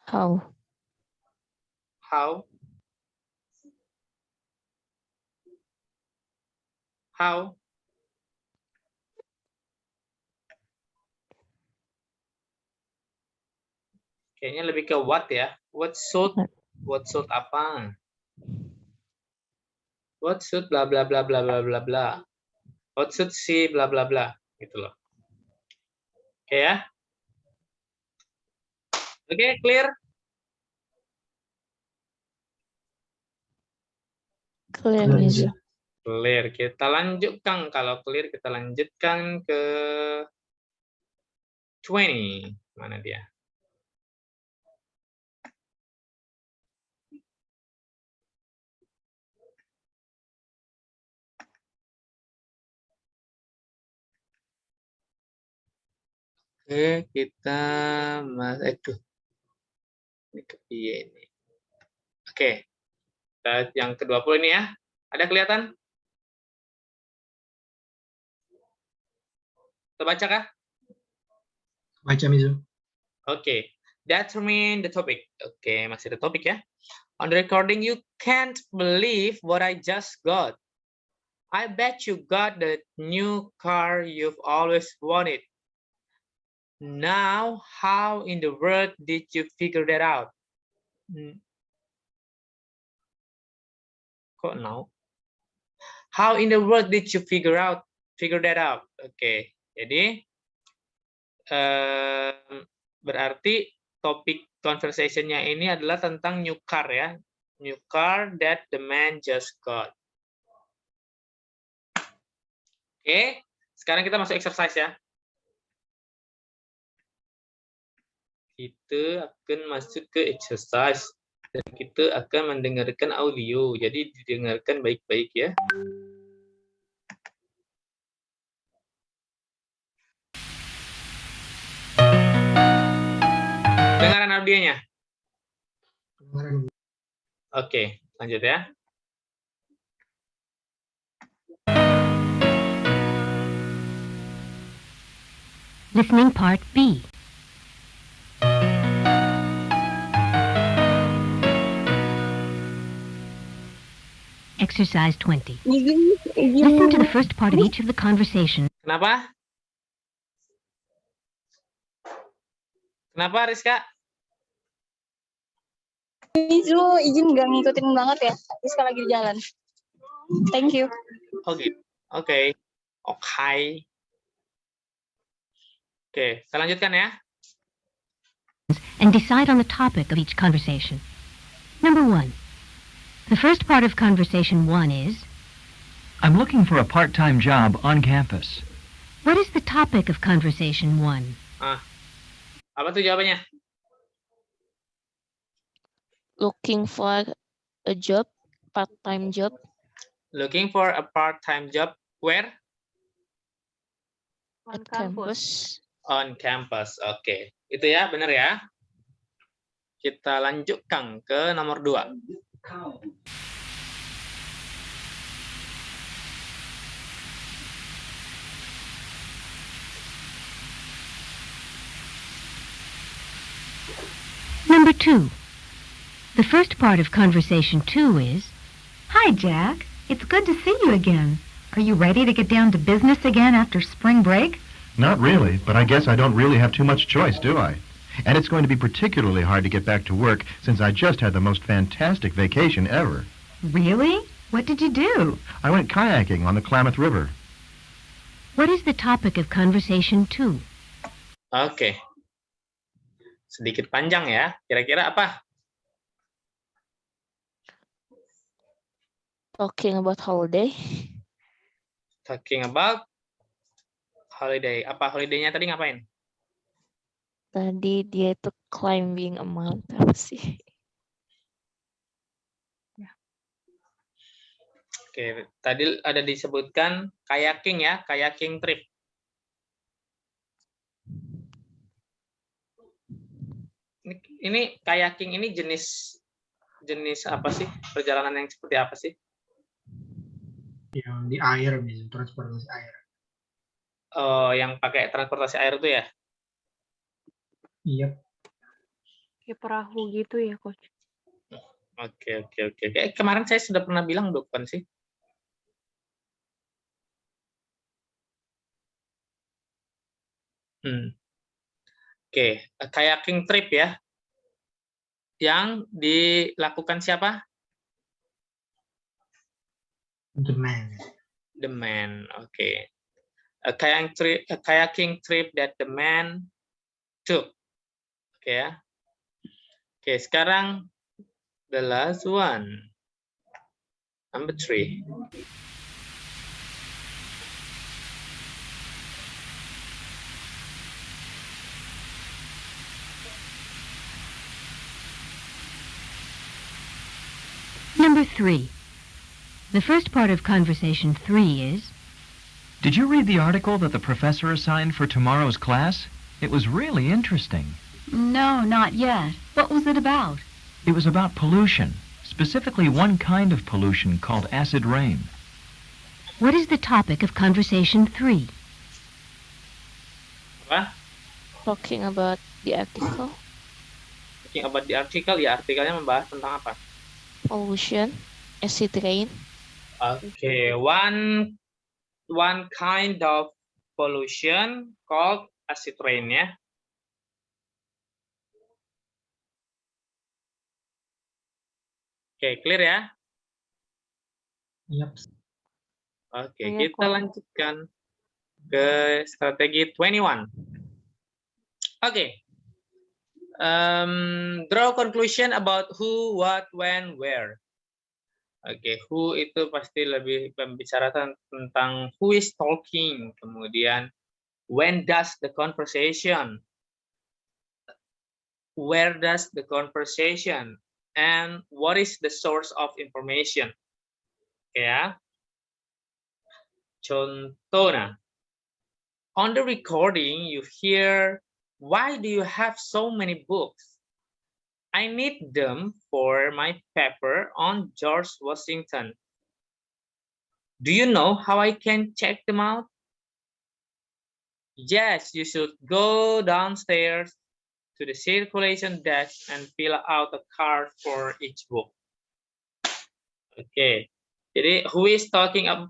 How? How. How. Kayaknya lebih ke what ya. What should apa? What should bla bla bla bla bla bla bla. What should she bla bla bla. Gitu loh. Oke ya. Oke, clear? Clear, Mizu. Clear. Kita lanjutkan. Kalau clear, kita lanjutkan ke 20. Mana dia? Oke, kita ini kepiye ini. Oke. Yang ke-20 ini ya. Ada kelihatan? Terbaca kah? Baca, Mizu. Oke. Determine the topic. Oke, masih ada topik ya. On the recording, you can't believe what I just got. I bet you got the new car you've always wanted. Now, how in the world did you figure that out? Kok now? How in the world did you figure that out? Oke, jadi berarti topik conversation-nya ini adalah tentang new car ya. New car that the man just got. Oke, sekarang kita masuk exercise ya. Kita akan masuk ke exercise dan kita akan mendengarkan audio. Jadi didengarkan baik-baik ya. Dengaran audionya. Oke, lanjut ya. Listening part B. Exercise 20. Listen to the first part of each of the conversation. Kenapa? Kenapa, Rizka? Mizu, izin nggak ngikutin banget ya. Rizka lagi di jalan. Thank you. Oke. Oke, kita lanjutkan ya. And decide on the topic of each conversation. Number 1. The first part of conversation 1 is, I'm looking for a part-time job on campus. what is the topic of conversation 1? Apa tuh jawabannya? Looking for a job, part-time job. Looking for a part-time job where? At campus. On campus. Oke. Itu ya, benar ya. Kita lanjutkan ke nomor 2. Number 2. The first part of conversation 2 is, Hi, Jack. It's good to see you again. Are you ready to get down to business again after spring break? Not really, but I guess I don't really have too much choice, do I? And it's going to be particularly hard to get back to work since I just had the most fantastic vacation ever. Really? What did you do? I went kayaking on the Klamath River. what is the topic of conversation 2? Oke. Sedikit panjang ya. Kira-kira apa? Talking about holiday. Talking about holiday. Apa holiday-nya tadi ngapain? Tadi dia itu climbing a mountain. Apa sih? Oke, tadi ada disebutkan kayaking ya, kayaking trip. Ini kayaking ini jenis apa sih? Perjalanan yang seperti apa sih? Yang di air, misalnya transportasi air. Oh, yang pakai transportasi air itu ya? Iya. Kayak perahu gitu ya, Coach. Oke. Kayak kemarin saya sudah pernah bilang bukan sih? Oke, kayaking trip ya. Yang dilakukan siapa? The man. The man. Oke. A kayaking trip that the man took. Oke ya. Oke, sekarang the last one. Number 3. Number 3. The first part of conversation 3 is, Did you read the article that the professor assigned for tomorrow's class? It was really interesting. No, not yet. What was it about? It was about pollution, specifically one kind of pollution called acid rain. What is the topic of conversation 3? Apa? Talking about the article. Talking about the article, ya artikelnya membahas tentang apa? Pollution. Acid rain. Okay, one kind of pollution called acid rain ya. Oke, clear ya? Yep. Oke, Iya, kita kok. lanjutkan ke strategi 21. Oke. Draw conclusion about who, what, when, where. Oke, who itu pasti lebih membicarakan tentang who is talking, kemudian when does the conversation, where does the conversation, and what is the source of information. Oke ya. Contohnya, on the recording you hear, why do you have so many books? I need them for my paper on George Washington. Do you know how I can check them out? Yes, you should go downstairs to the circulation desk and fill out a card for each book. Oke, jadi who is talking up?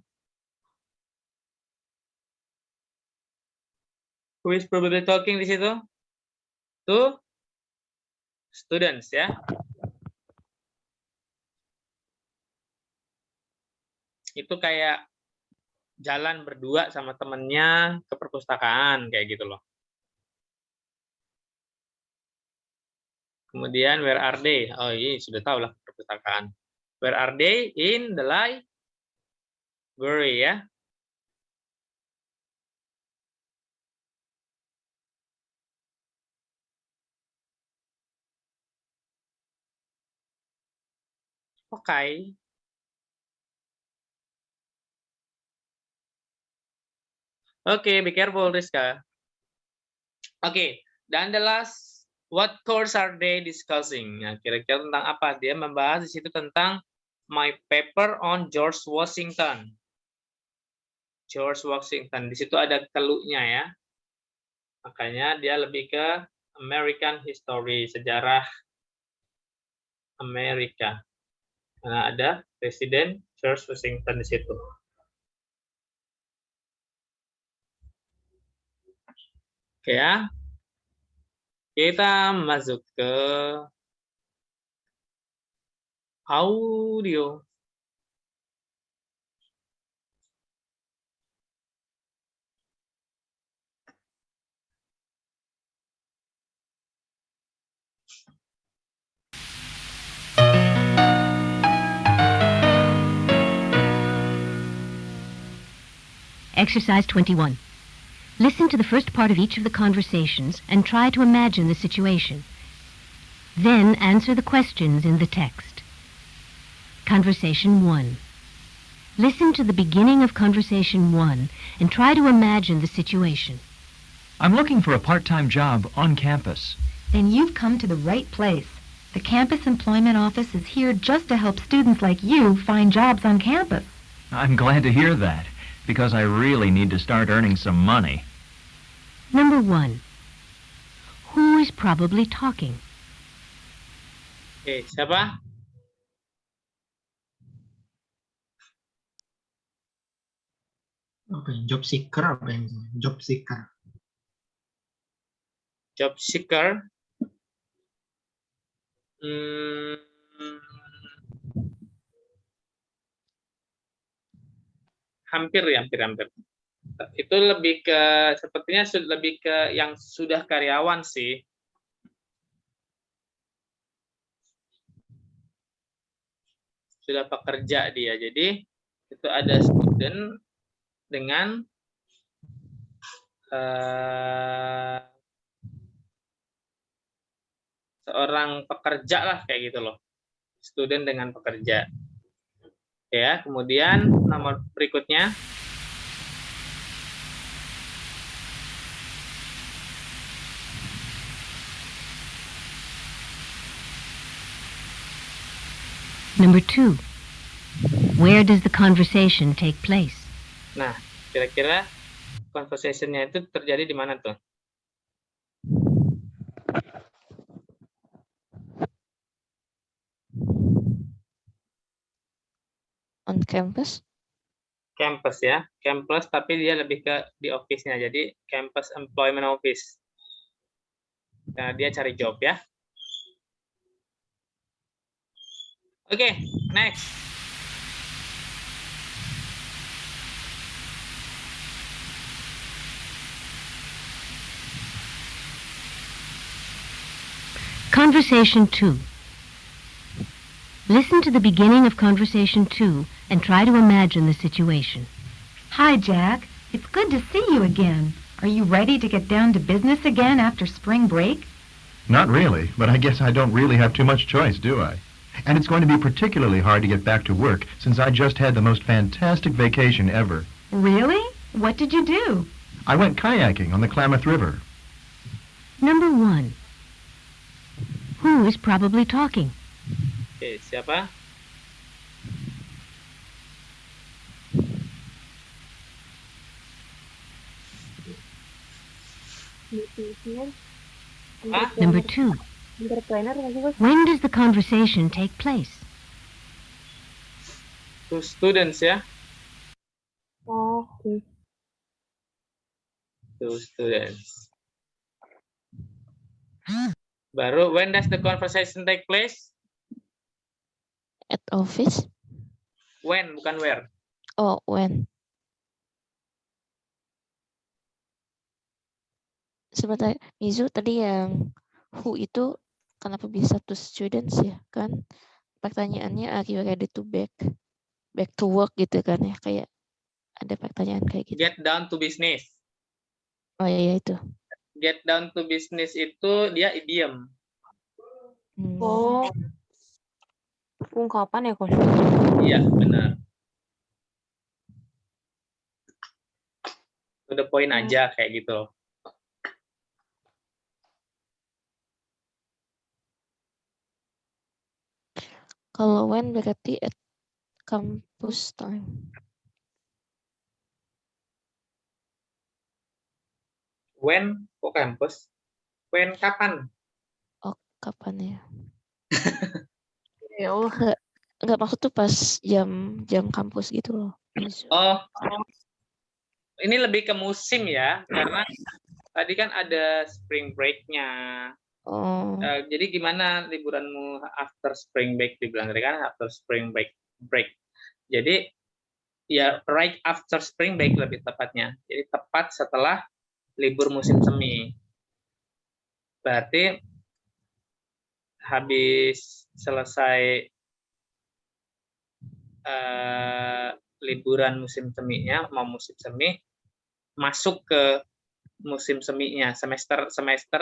Who is probably talking di situ? To students ya. Itu kayak jalan berdua sama temennya ke perpustakaan kayak gitu loh. Kemudian where are they? Oh iya sudah tahu lah perpustakaan. Where are they? In the library ya. Oke. Oke, be careful, Rizka. Oke, dan the last, what course are they discussing? Nah, kira-kira tentang apa? Dia membahas di situ tentang my paper on George Washington. George Washington. Di situ ada clue-nya ya. Makanya dia lebih ke American history, sejarah Amerika. Nah, ada Presiden George Washington di situ. Oke ya. Kita masuk ke audio. Exercise 21. Listen to the first part of each of the conversations and try to imagine the situation. Then answer the questions in the text. Conversation 1. Listen to the beginning of Conversation 1 and try to imagine the situation. I'm looking for a part-time job on campus. Then you've come to the right place. The Campus Employment Office is here just to help students like you find jobs on campus. I'm glad to hear that, because I really need to start earning some money. Number 1. Who is probably talking? Oke, siapa? Apa ya? Job seeker apa yang job seeker? Job seeker. Hampir. Itu lebih ke, sepertinya lebih ke yang sudah karyawan sih. Sudah pekerja dia. Jadi itu ada student dengan seorang pekerja lah kayak gitu loh. Student dengan pekerja. Ya, kemudian nomor berikutnya. Number 2. Where does the conversation take place? Nah, kira-kira conversation-nya itu terjadi di mana tuh? On campus? Campus ya, campus tapi dia lebih ke di office-nya. Jadi campus employment office. Nah, dia cari job ya. Oke, next. Conversation 2. Listen to the beginning of Conversation 2 and try to imagine the situation. Hi, Jack. It's good to see you again. Are you ready to get down to business again after spring break? Not really, but I guess I don't really have too much choice, do I? And it's going to be particularly hard to get back to work since I just had the most fantastic vacation ever. Really? What did you do? I went kayaking on the Klamath River. Number 1. Who is probably talking? Oke, siapa? Hah? Number 2. When does the conversation take place? Two students ya. Two students. Baru, when does the conversation take place? At office? When, bukan where. Oh, when? Sebentar, Mizu tadi yang who itu kenapa bisa two students ya kan? Pertanyaannya are you ready to back to work gitu kan ya, kayak ada pertanyaan kayak gitu. Get down to business. Oh iya itu. Get down to business itu dia idiom. Oh, ungkapan ya, Coach? Iya, benar. To the point aja kayak gitu. Kalau when berarti at campus time. When kok campus? When kapan? Oh, kapan ya? Ya Allah. Enggak, maksud tuh pas jam kampus gitu loh. Oh, ini lebih ke musim ya, karena tadi kan ada spring break-nya. Oh. Jadi gimana liburanmu after spring break? Dibilang tadi kan after spring break. Jadi ya right after spring break lebih tepatnya. Jadi tepat setelah libur musim semi. Berarti habis selesai liburan musim seminya, mau musim semi, masuk ke musim seminya, semester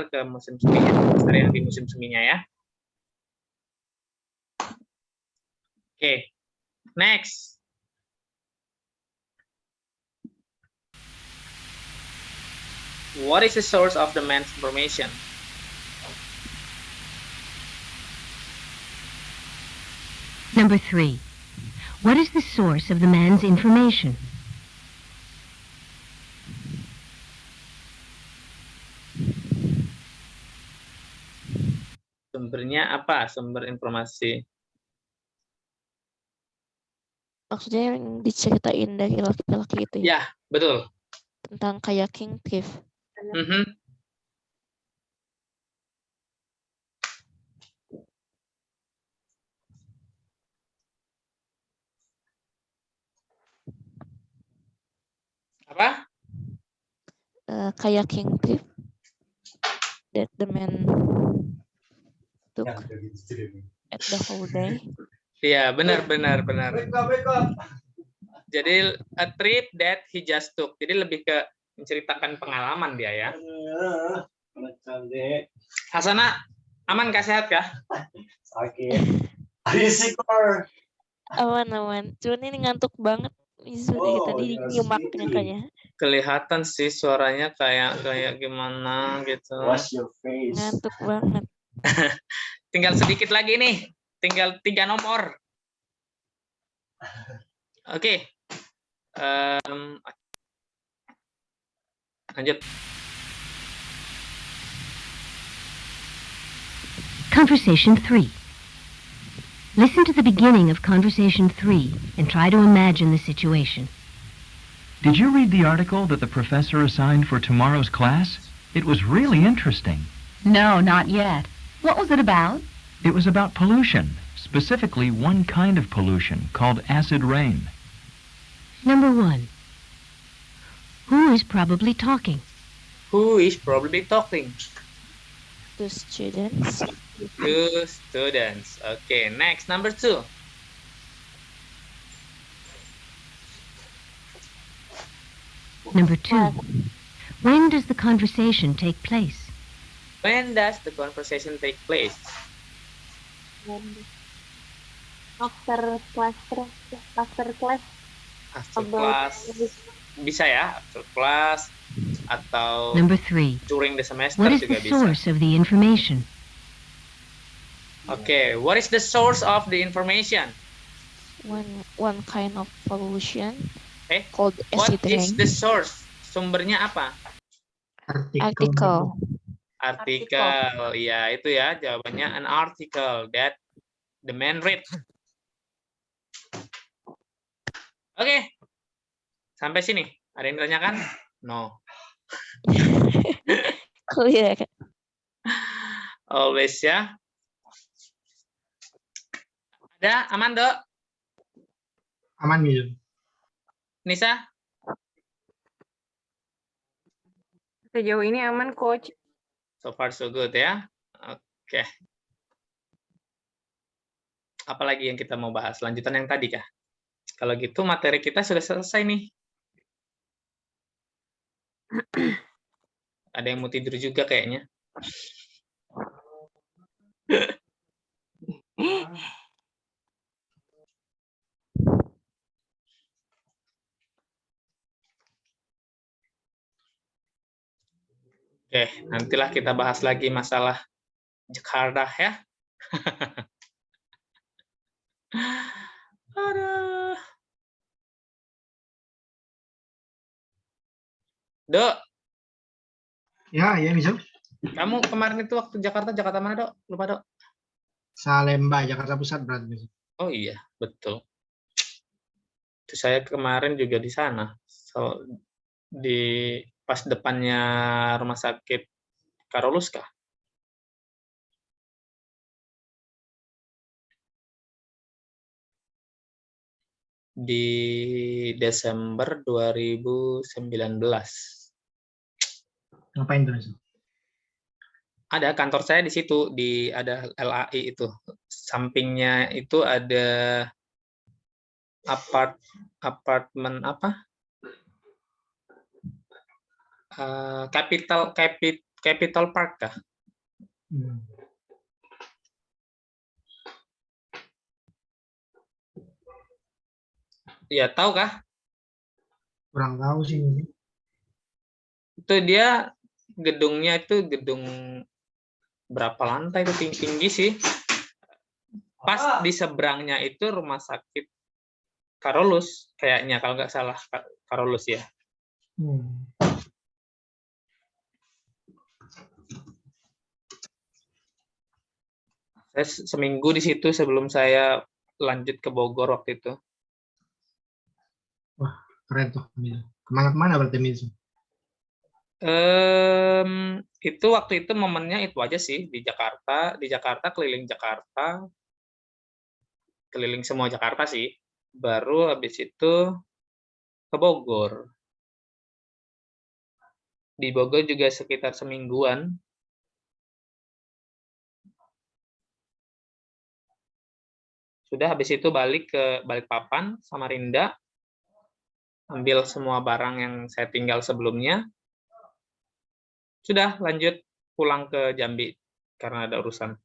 ke musim seminya, semester yang di musim seminya ya. Oke, next. What is the source of the man's information? Number 3. What is the source of the man's information? Sumbernya apa? Sumber informasi. Maksudnya yang diceritain dari laki-laki itu Ya, ya? betul. Tentang kayaking trip. Apa? Kayaking trip that the man took at the whole day. Iya, benar. Jadi a trip that he just took. Jadi lebih ke menceritakan pengalaman dia ya. Hasana, aman kah, sehat kah? Sakit. Risiko. Aman. Cuman ini ngantuk banget. Tadi nyimaknya kayaknya. Kelihatan sih suaranya kayak gimana gitu. Wash your face. Ngantuk banget. Tinggal sedikit lagi nih. Tinggal 3 nomor. Oke. Lanjut. Conversation 3. Listen to the beginning of Conversation 3 and try to imagine the situation. Did you read the article that the professor assigned for tomorrow's class? It was really interesting. No, not yet. What was it about? It was about pollution, specifically one kind of pollution called acid rain. Number 1. Who is probably talking? Who is probably talking? The students. Two students. Okay, next, number 2. Number 2. When does the conversation take place? When does the conversation take place? After class. After class. Bisa ya, after class atau Number 3. during the semester What is juga the bisa. source of the information? Okay, what is the source of the information? One kind of pollution Called what acid is rain. the source? Sumbernya apa? Article. Artikel. Ya, itu ya jawabannya, an article that the man read. Oke. Sampai sini. Ada yang ditanyakan? No. Clear. Always ya. Ada? Aman, Dok? Aman, Mizu. Nisa? Sejauh ini aman, Coach. So far so good ya. Oke. Apalagi yang kita mau bahas? Lanjutan yang tadi kah? Kalau gitu materi kita sudah selesai nih. Ada yang mau tidur juga kayaknya. Oke, nantilah kita bahas lagi masalah Jakarta ya. Aduh. Dok. Ya, Mizu. Kamu kemarin itu waktu Jakarta mana, Dok? Lupa, Dok. Salemba, Jakarta Pusat berarti, Mizu. Oh iya, betul. Itu saya kemarin juga di sana. So, di pas depannya rumah sakit Karolus kah? Di Desember 2019. Ngapain tuh, Mizu? Ada kantor saya di situ, ada LAI itu. Sampingnya itu ada apartemen apa? Capital Park kah? Ya, tahu kah? Kurang tahu sih. Itu dia gedungnya itu gedung berapa lantai itu tinggi sih. Pas di seberangnya itu rumah sakit Karolus kayaknya kalau nggak salah Karolus ya. Saya seminggu di situ sebelum saya lanjut ke Bogor waktu itu. Wah, keren tuh, Mizu. Kemana-mana berarti, Mizu? Itu waktu itu momennya itu aja sih di Jakarta keliling Jakarta, keliling semua Jakarta sih. Baru habis itu ke Bogor. Di Bogor juga sekitar semingguan. Sudah habis itu balik ke Balikpapan, Samarinda, ambil semua barang yang saya tinggal sebelumnya. Sudah lanjut pulang ke Jambi karena ada urusan.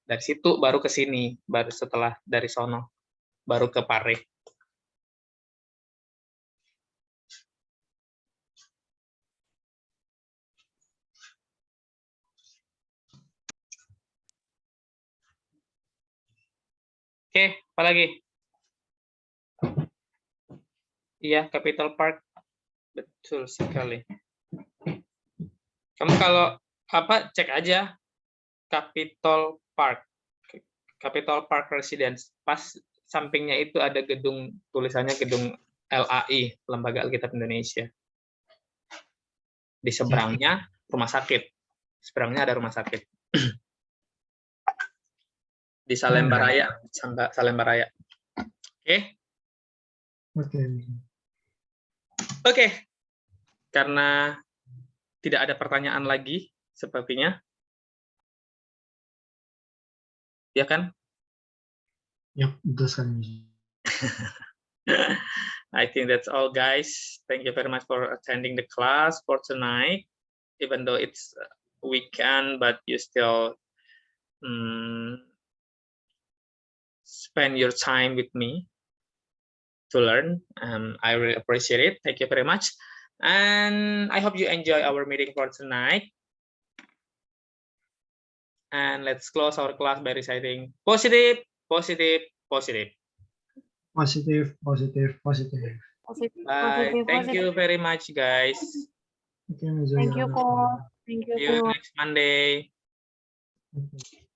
Dari situ baru ke sini, baru setelah dari sono, baru ke Pare. Oke, apa lagi? Iya, Capitol Park. Betul sekali. Kamu kalau apa cek aja Capitol Park. Capitol Park Residence. Pas sampingnya itu ada gedung, tulisannya gedung LAI, Lembaga Alkitab Indonesia. Di seberangnya rumah sakit. Seberangnya ada rumah sakit. Di Salemba Raya. Salemba Raya. Oke. Oke. Karena tidak ada pertanyaan lagi, sepertinya. Ya kan? Ya, betul sekali. I think that's all, guys. Thank you very much for attending the class for tonight. Even though it's weekend, but you still spend your time with me to learn. I really appreciate it. Thank you very much. And I hope you enjoy our meeting for tonight. And let's close our class by reciting positive, positive, positive. Positive, positive, positive. Bye. Thank you very much, guys. Thank you, Thank you, Coach. Thank you, See you Coach. next Monday. Okay.